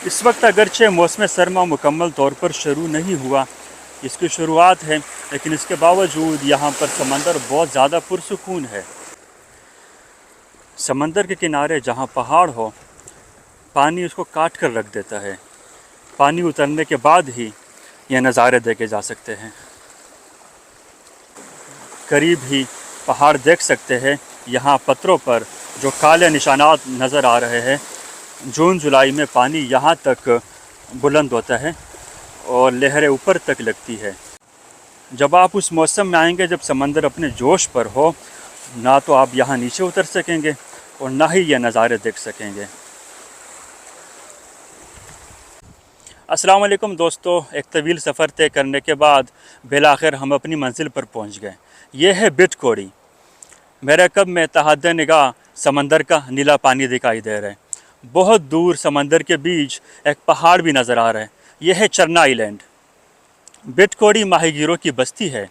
इस वक्त अगरचे मौसम सरमा मुकम्मल तौर पर शुरू नहीं हुआ, इसकी शुरुआत है, लेकिन इसके बावजूद यहाँ पर समंदर बहुत ज़्यादा पुरसुकून है। समंदर के किनारे जहाँ पहाड़ हो, पानी उसको काट कर रख देता है। पानी उतरने के बाद ही यह नज़ारे देखे जा सकते हैं। करीब ही पहाड़ देख सकते हैं। यहाँ पत्थरों पर जो काले निशानात नज़र आ रहे हैं, जून जुलाई में पानी यहाँ तक बुलंद होता है और लहरें ऊपर तक लगती है। जब आप उस मौसम में आएंगे जब समंदर अपने जोश पर हो, ना तो आप यहाँ नीचे उतर सकेंगे और ना ही ये नज़ारे देख सकेंगे। अस्सलाम वालेकुम दोस्तों, एक तवील सफ़र तय करने के बाद बिलाखिर हम अपनी मंजिल पर पहुँच गए। ये है बिट कोड़ी। मेरे कब में तहद निगाह समंदर का नीला पानी दिखाई दे रहा है। बहुत दूर समंदर के बीच एक पहाड़ भी नज़र आ रहा है। यह है चरना आइलैंड। बिट कोड़ी माहीगीरों की बस्ती है।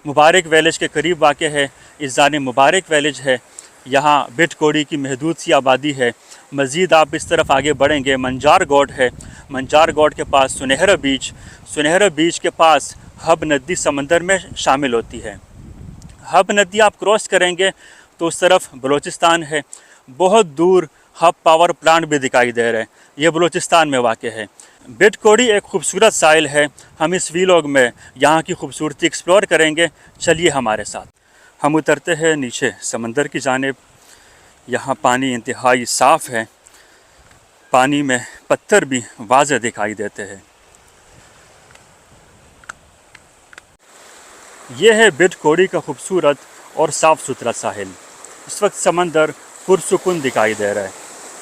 मुबारक विलेज के करीब वाक़ है। इस जानिब मुबारक विलेज है। यहाँ बिट कोड़ी की महदूद सी आबादी है। मज़ीद आप इस तरफ आगे बढ़ेंगे, मंजार गोड है। मंजार गोड के पास सुनहरा बीच के पास हब नदी समंदर में शामिल होती है। हब नदी आप क्रॉस करेंगे तो उस तरफ बलूचिस्तान है। बहुत दूर हब पावर प्लांट भी दिखाई दे रहे हैं। ये बलूचिस्तान में वाक़ है। बिट कोड़ी एक खूबसूरत साहिल है। हम इस वीलॉग में यहाँ की खूबसूरती एक्सप्लोर करेंगे। चलिए हमारे साथ। हम उतरते हैं नीचे समंदर की जानिब। यहाँ पानी इंतहाई साफ़ है। पानी में पत्थर भी वाज़ेह दिखाई देते हैं। यह है बिट कोड़ी का खूबसूरत और साफ़ सुथरा साहिल। इस वक्त समंदर पुरसुकून दिखाई दे रहा है।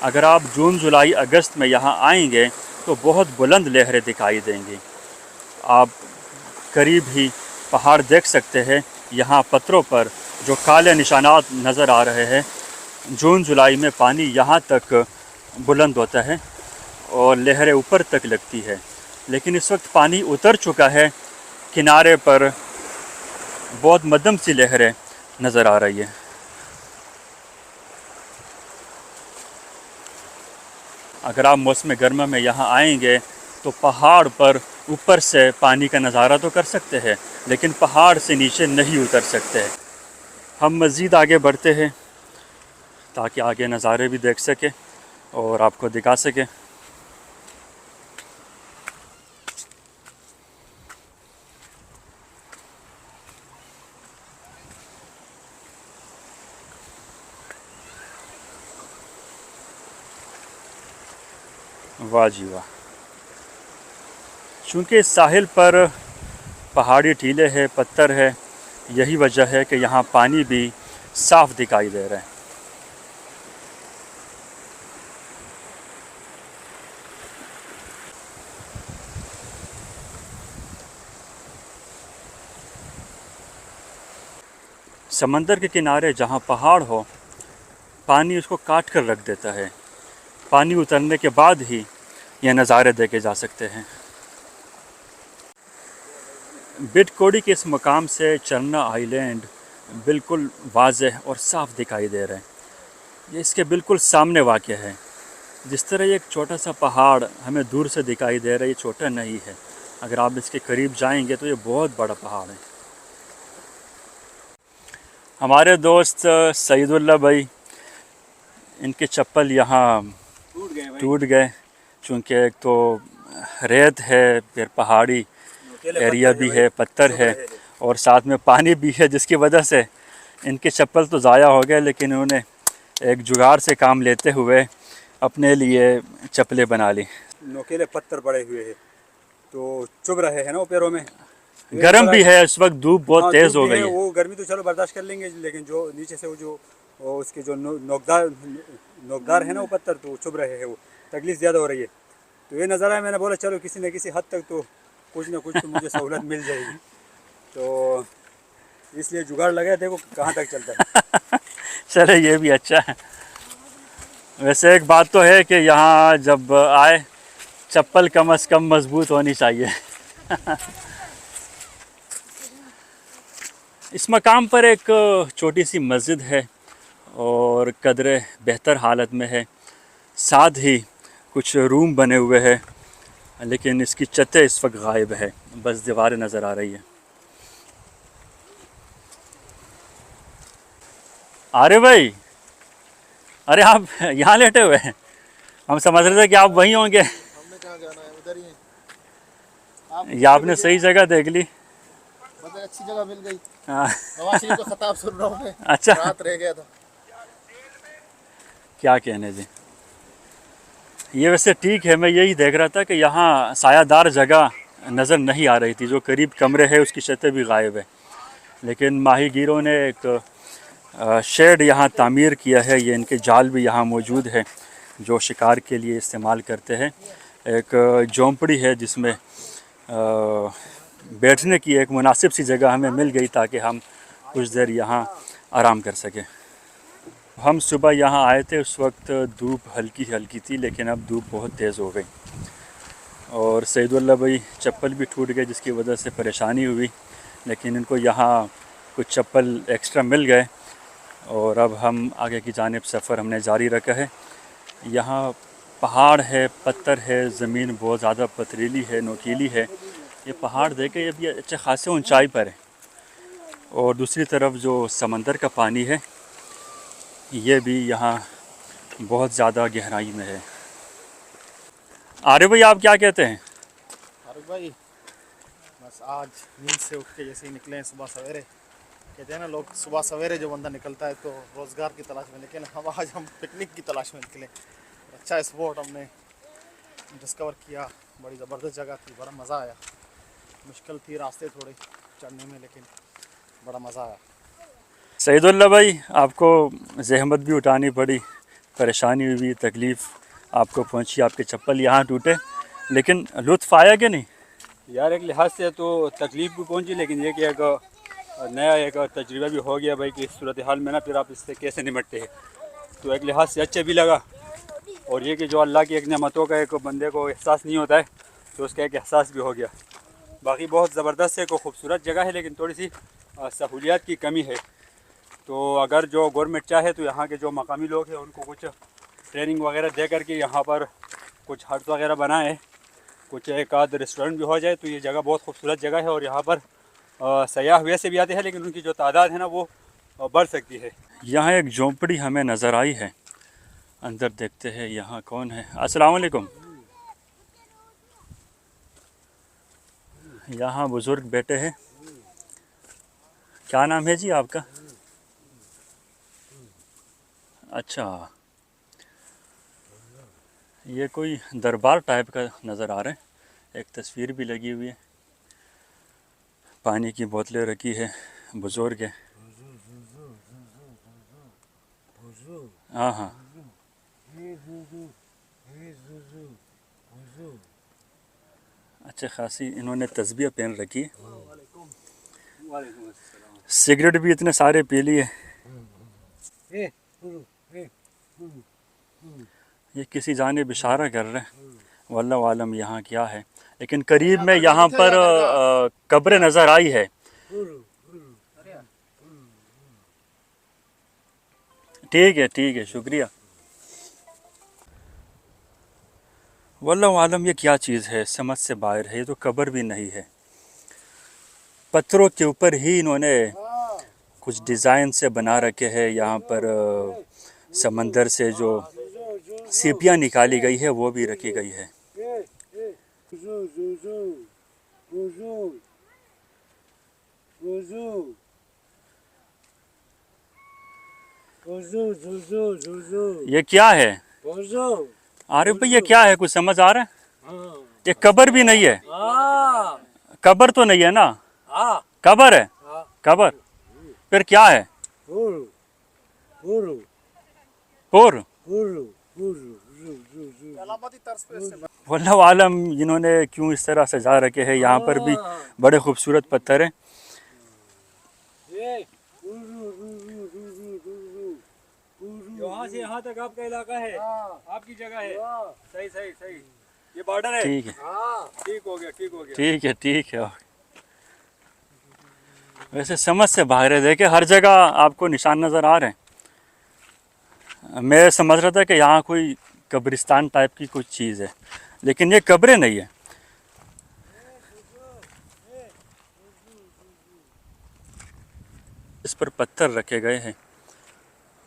अगर आप जून जुलाई अगस्त में यहाँ आएंगे तो बहुत बुलंद लहरें दिखाई देंगी। आप करीब ही पहाड़ देख सकते हैं। यहाँ पत्थरों पर जो काले निशानात नज़र आ रहे हैं, जून जुलाई में पानी यहाँ तक बुलंद होता है और लहरें ऊपर तक लगती है। लेकिन इस वक्त पानी उतर चुका है। किनारे पर बहुत मध्यम सी लहरें नज़र आ रही है। अगर आप मौसम गर्मा में यहाँ आएंगे तो पहाड़ पर ऊपर से पानी का नज़ारा तो कर सकते हैं, लेकिन पहाड़ से नीचे नहीं उतर सकते। हम मज़ीद आगे बढ़ते हैं ताकि आगे नज़ारे भी देख सके और आपको दिखा सके। वाह जी वाह। चूँकि इस साहिल पर पहाड़ी टीले है, पत्थर है, यही वजह है कि यहाँ पानी भी साफ़ दिखाई दे रहा है। समंदर के किनारे जहाँ पहाड़ हो, पानी उसको काट कर रख देता है। पानी उतरने के बाद ही यह नज़ारे देखे जा सकते हैं। बिट कोड़ी के इस मकाम से चरना आइलैंड बिल्कुल वाज़ेह और साफ़ दिखाई दे रहा है। ये इसके बिल्कुल सामने वाक़ है। जिस तरह ये एक छोटा सा पहाड़ हमें दूर से दिखाई दे रहा है, ये छोटा नहीं है। अगर आप इसके करीब जाएंगे तो ये बहुत बड़ा पहाड़ है। हमारे दोस्त सईदुल्लाह भाई, इनके चप्पल यहाँ टूट गए। चूँकि एक तो रेत है, फिर पहाड़ी एरिया भी है, पत्थर है और साथ में पानी भी है, जिसकी वजह से इनके चप्पल तो ज़ाया हो गए। लेकिन उन्होंने एक जुगाड़ से काम लेते हुए अपने लिए चप्पलें बना ली। नोकीले पत्थर पड़े हुए हैं तो चुभ रहे हैं ना वो पैरों में। गर्म भी है, इस वक्त धूप बहुत तेज़ हो गई है। वो गर्मी तो चलो बर्दाश्त कर लेंगे, लेकिन जो नीचे से वो उसके जो नोकदार है ना वो पत्थर, तो चुभ रहे हैं, वो तकलीफ ज़्यादा हो रही है। तो ये नज़ारा है, मैंने बोला चलो किसी न किसी हद तक तो कुछ ना कुछ तो मुझे सहूलत मिल जाएगी, तो इसलिए जुगाड़ लगाया, देखो कहाँ तक चलता है। चले, ये भी अच्छा है। वैसे एक बात तो है कि यहाँ जब आए चप्पल कम से कम मजबूत होनी चाहिए। इस मकाम पर एक छोटी सी मस्जिद है और कदरे बेहतर हालत में है। साथ ही कुछ रूम बने हुए हैं, लेकिन इसकी छतें इस वक्त गायब है, बस दीवारें नज़र आ रही है। अरे भाई, अरे आप यहाँ लेटे हुए हैं, हम समझ रहे थे कि आप वहीं होंगे। हमने कहाँ जाना है, उधर ही है। आप ये आपने सही जगह देख ली। मतलब अच्छी जगह मिल गई। हाँ, नवाज शरीफ का खताब सुन रहा हूँ मैं। अच्छा, रात रह गया था। क्या कहने जी। ये वैसे ठीक है, मैं यही देख रहा था कि यहाँ सायादार जगह नज़र नहीं आ रही थी, जो करीब कमरे है उसकी छतें भी गायब है। लेकिन माहीगीरों ने एक शेड यहाँ तामीर किया है, ये इनके जाल भी यहाँ मौजूद है जो शिकार के लिए इस्तेमाल करते हैं। एक झोंपड़ी है जिसमें बैठने की एक मुनासिब सी जगह हमें मिल गई ताकि हम कुछ देर यहाँ आराम कर सकें। हम सुबह यहाँ आए थे, उस वक्त धूप हल्की हल्की थी, लेकिन अब धूप बहुत तेज़ हो गई और सईदुल्लाह भाई चप्पल भी टूट गए जिसकी वजह से परेशानी हुई, लेकिन इनको यहाँ कुछ चप्पल एक्स्ट्रा मिल गए और अब हम आगे की जानिब सफ़र हमने जारी रखा है। यहाँ पहाड़ है, पत्थर है, ज़मीन बहुत ज़्यादा पथरीली है, नोकीली है। ये पहाड़ देखे ये भी अच्छे खासे ऊंचाई पर है और दूसरी तरफ जो समंदर का पानी है ये भी यहाँ बहुत ज़्यादा गहराई में है। आरे भाई, आप क्या कहते हैं? अरे भाई, बस आज नींद से उठ के जैसे ही निकले हैं सुबह सवेरे। कहते हैं ना लोग, सुबह सवेरे जो बंदा निकलता है तो रोज़गार की तलाश में, लेकिन हम पिकनिक की तलाश में निकले। अच्छा स्पॉट हमने डिस्कवर किया, बड़ी ज़बरदस्त जगह थी, बड़ा मज़ा आया। मुश्किल थी रास्ते थोड़े चढ़ने में, लेकिन बड़ा मज़ा आया। सईदुल्लाह भाई, आपको ज़हमत भी उठानी पड़ी, परेशानी हुई, तकलीफ़ आपको पहुंची, आपके चप्पल यहाँ टूटे, लेकिन लुत्फ़ आया कि नहीं? यार एक लिहाज से तो तकलीफ़ भी पहुंची, लेकिन ये कि एक नया एक तजुर्बा भी हो गया भाई कि इस सूरत हाल में ना फिर आप इससे कैसे निपटते हैं। तो एक लिहाज से अच्छा भी लगा, और ये कि जो अल्लाह की एक नेमतों का एक बंदे को एहसास नहीं होता है तो उसका एक एहसास भी हो गया। बाकी बहुत ज़बरदस्त है, को खूबसूरत जगह है, लेकिन थोड़ी सी सहूलियात की कमी है। तो अगर जो गवर्नमेंट चाहे तो यहाँ के जो मकामी लोग हैं उनको कुछ ट्रेनिंग वगैरह दे करके यहाँ पर कुछ हट्स वगैरह बनाए, कुछ एक आध रेस्टोरेंट भी हो जाए तो ये जगह बहुत खूबसूरत जगह है। और यहाँ पर सयाह वैसे भी आते हैं, लेकिन उनकी जो तादाद है ना वो बढ़ सकती है। यहाँ एक झोंपड़ी हमें नज़र आई है, अंदर देखते हैं यहाँ कौन है। अस्सलाम वालेकुम। यहाँ बुज़ुर्ग बैठे हैं। क्या नाम है जी आपका? अच्छा, ये कोई दरबार टाइप का नज़र आ रहा है। एक तस्वीर भी लगी हुई है, पानी की बोतलें रखी है, बुज़ुर्ग है। हाँ हाँ, अच्छा खासी इन्होंने तस्बीह पहन रखी है। सिगरेट भी इतने सारे पी लिए। ये किसी जानिब इशारा कर रहे हैं, वल्लाहु आलम यहाँ क्या है। लेकिन करीब में यहाँ पर कब्र नज़र आई है। ठीक है, शुक्रिया। वल्लाहु आलम ये क्या चीज़ है, समझ से बाहर है। ये तो कब्र भी नहीं है, पत्थरों के ऊपर ही इन्होंने कुछ डिज़ाइन से बना रखे हैं। यहाँ पर समंदर से जो सीपियाँ निकाली गई है वो भी रखी गई है। ये क्या है? अरे भाई, ये क्या है, कुछ समझ आ रहा है? ये कब्र भी नहीं है, कब्र तो नहीं है ना? कब्र है, कब्र फिर क्या है? पुर। वल्लाहु आलम इन्होंने क्यों इस तरह सजा रखे हैं। यहाँ पर भी बड़े खूबसूरत पत्थर हैं। यहाँ से यहाँ तक आपका इलाका है, आपकी जगह है। सही सही सही, ये बॉर्डर है। ठीक है, ठीक हो गया, ठीक हो गया। ठीक है। वैसे समझ से बाहर है, देखे हर जगह आपको निशान नज़र आ रहे हैं। मैं समझ रहा था कि यहाँ कोई कब्रिस्तान टाइप की कुछ चीज़ है, लेकिन ये कब्रें नहीं है। इस पर पत्थर रखे गए हैं,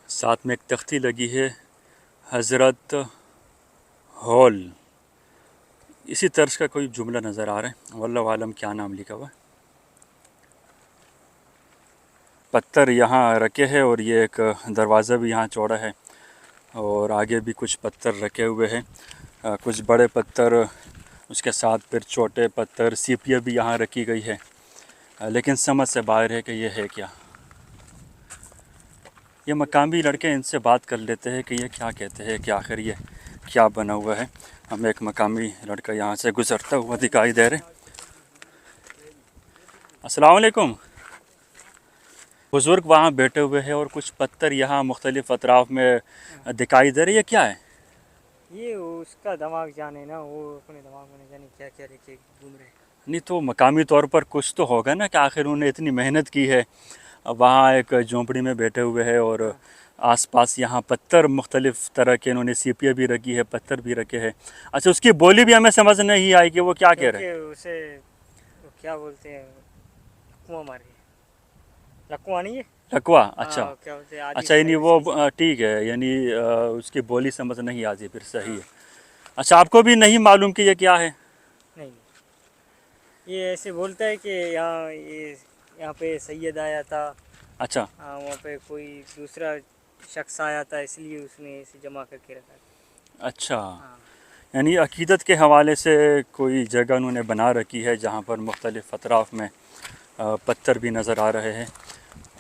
साथ में एक तख्ती लगी है, हज़रत हॉल, इसी तर्ज का कोई जुमला नज़र आ रहा है, वल्लाहु आलम क्या नाम लिखा हुआ है। पत्थर यहाँ रखे हैं और ये एक दरवाज़ा भी यहाँ चौड़ा है और आगे भी कुछ पत्थर रखे हुए हैं, कुछ बड़े पत्थर, उसके साथ फिर छोटे पत्थर, सीपियाँ भी यहाँ रखी गई है, लेकिन समझ से बाहर है कि ये है क्या। ये मकामी लड़के, इनसे बात कर लेते हैं कि ये क्या कहते हैं कि आखिर ये क्या बना हुआ है। हमें एक मकामी लड़का यहाँ से गुज़रता हुआ दिखाई दे रहे। अस्सलाम वालेकुम। बुज़ुर्ग वहाँ बैठे हुए हैं और कुछ पत्थर यहाँ मुख्तलिफ़ अतराफ़ में दिखाई दे रहे। ये क्या है? ये उसका दिमाग जाने ना, वो अपने दिमाग में नहीं जाने क्या क्या लेके घूम रहे हैं। नहीं तो मकामी तौर पर कुछ तो होगा ना कि आखिर उन्होंने इतनी मेहनत की है, वहाँ एक झोंपड़ी में बैठे हुए हैं और आसपास यहाँ पत्थर मुख्तलिफ़ तरह के, इन्होंने सीपियाँ भी रखी है, पत्थर भी रखे हैं। अच्छा, उसकी बोली भी हमें समझ नहीं आई कि वो क्या कह रहे हैं। क्योंकि उसे वो क्या बोलते हैं, कुआं मार के, लकुआ नहीं है। लकवा, हाँ, अच्छा क्या बोलते हैं, आदि अच्छा, यानी साइड वो से- ठीक है, यानी उसकी बोली समझ नहीं आती, फिर सही है। अच्छा, आपको भी नहीं मालूम कि ये क्या है? नहीं, ये ऐसे बोलता है कि यहाँ पे सैयद आया था, अच्छा वहाँ पे कोई दूसरा शख्स आया था, इसलिए उसने इसे जमा करके रखा था। अच्छा, हाँ, यानी अकीदत के हवाले से कोई जगह उन्होंने बना रखी है जहाँ पर मुख्तलिफ़ अतराफ़ में पत्थर भी नज़र आ रहे हैं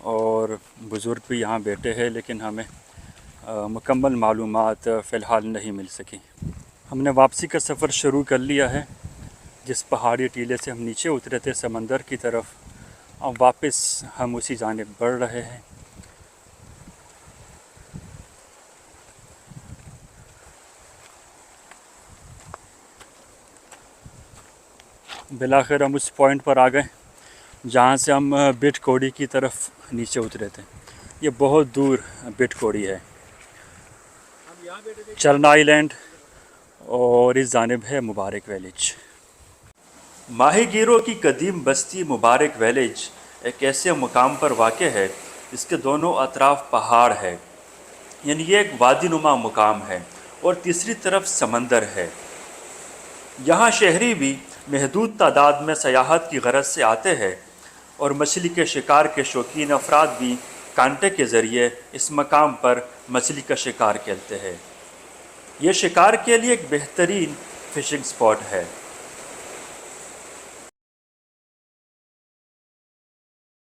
और बुज़ुर्ग भी यहाँ बैठे हैं, लेकिन हमें मुकम्मल मालूमात फ़िलहाल नहीं मिल सकी। हमने वापसी का सफ़र शुरू कर लिया है। जिस पहाड़ी टीले से हम नीचे उतरे थे समंदर की तरफ, अब वापस हम उसी जानिब बढ़ रहे हैं। बिलाखिर हम उस पॉइंट पर आ गए जहाँ से हम बिट कोड़ी की तरफ नीचे उतरे थे। ये बहुत दूर बिट कोड़ी है, चरना आइलैंड, और इस जानिब है मुबारक विलेज। माहीगीरों की कदीम बस्ती मुबारक विलेज एक ऐसे मुकाम पर वाक़ है जिसके दोनों अतराफ पहाड़ है, यानी ये एक वादीनुमा मुकाम है और तीसरी तरफ समंदर है। यहाँ शहरी भी महदूद तादाद में सयाहत की गरज से आते हैं और मछली के शिकार के शौकीन अफराद भी कांटे के ज़रिए इस मकाम पर मछली का शिकार खेलते हैं। ये शिकार के लिए एक बेहतरीन फ़िशिंग स्पॉट है।